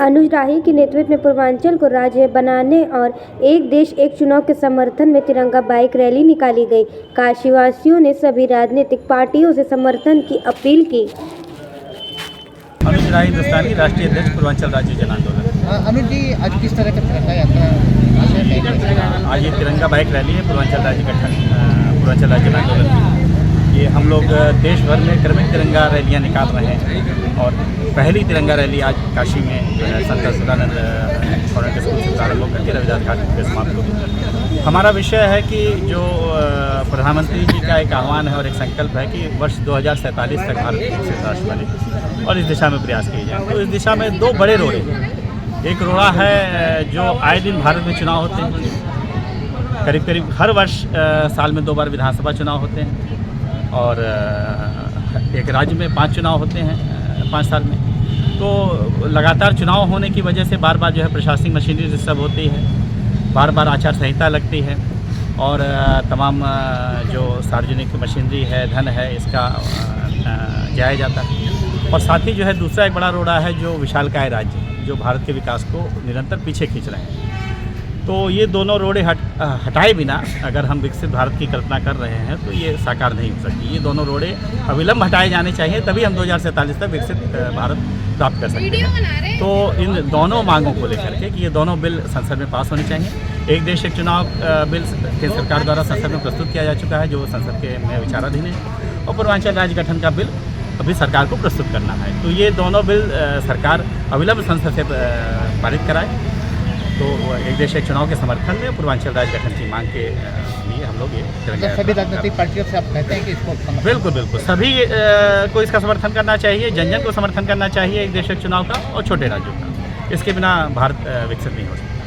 अनुज राही के नेतृत्व में पूर्वांचल को राज्य बनाने और एक देश एक चुनाव के समर्थन में तिरंगा बाइक रैली निकाली गई। काशीवासियों ने सभी राजनीतिक पार्टियों से समर्थन की अपील की। अनुज राही हिंदुस्तानी राष्ट्रीय अध्यक्ष पूर्वांचल राज्य जन आंदोलन। अनुज जी, आज किस तरह का तिरंगा यात्रा आज ये तिरंगा बाइक रैली है पूर्वांचल राज्य गठन पूर्वांचल राज्य जन आंदोलन की। ये हम लोग देश भर में क्रमिक तिरंगा रैलियां निकाल रहे हैं और पहली तिरंगा रैली आज काशी में संत सदानंद कॉन्वेंट स्कूल से प्रारंभ होकर के रविदास घाट पे समाप्त होगी। हमारा विषय है कि जो प्रधानमंत्री जी का एक आह्वान है और एक संकल्प है कि वर्ष 2047 तक भारत विकसित राष्ट्र बने और इस दिशा में प्रयास किए जाए। तो इस दिशा में दो बड़े रोड़े हैं। एक रोड़ा है जो आए दिन भारत में चुनाव होते हैं, करीब करीब हर वर्ष साल में 2 बार विधानसभा चुनाव होते हैं और एक राज्य में 5 चुनाव होते हैं 5 साल में। तो लगातार चुनाव होने की वजह से बार बार जो है प्रशासनिक मशीनरी डिस्टर्ब होती है, बार बार आचार संहिता लगती है और तमाम जो सार्वजनिक मशीनरी है, धन है, इसका जाया जाता है। और साथ ही जो है दूसरा एक बड़ा रोड़ा है जो विशालकाय राज्य जो भारत के विकास को निरंतर पीछे खींच रहे हैं। तो ये दोनों रोड़े हटाए बिना अगर हम विकसित भारत की कल्पना कर रहे हैं तो ये साकार नहीं हो सकती। ये दोनों रोड़े अविलंब हटाए जाने चाहिए, तभी हम 2047 तक विकसित भारत प्राप्त कर सकते हैं। तो इन दोनों मांगों को लेकर के कि ये दोनों बिल संसद में पास होने चाहिए। एक देश एक चुनाव बिल केंद्र सरकार द्वारा संसद में प्रस्तुत किया जा चुका है जो संसद के में विचाराधीन है और पूर्वांचल राज्य गठन का बिल अभी सरकार को प्रस्तुत करना है। तो ये दोनों बिल सरकार अविलंब संसद से पारित कराए। तो एक देश एक चुनाव के समर्थन में पूर्वांचल राज्य गठन की मांग के लिए हम लोग ये सभी राजनीतिक पार्टियों से आप कहते हैं कि इसको बिल्कुल सभी को इसका समर्थन करना चाहिए, जन जन को समर्थन करना चाहिए एक देश एक चुनाव का और छोटे राज्यों का। इसके बिना भारत विकसित नहीं हो सकता।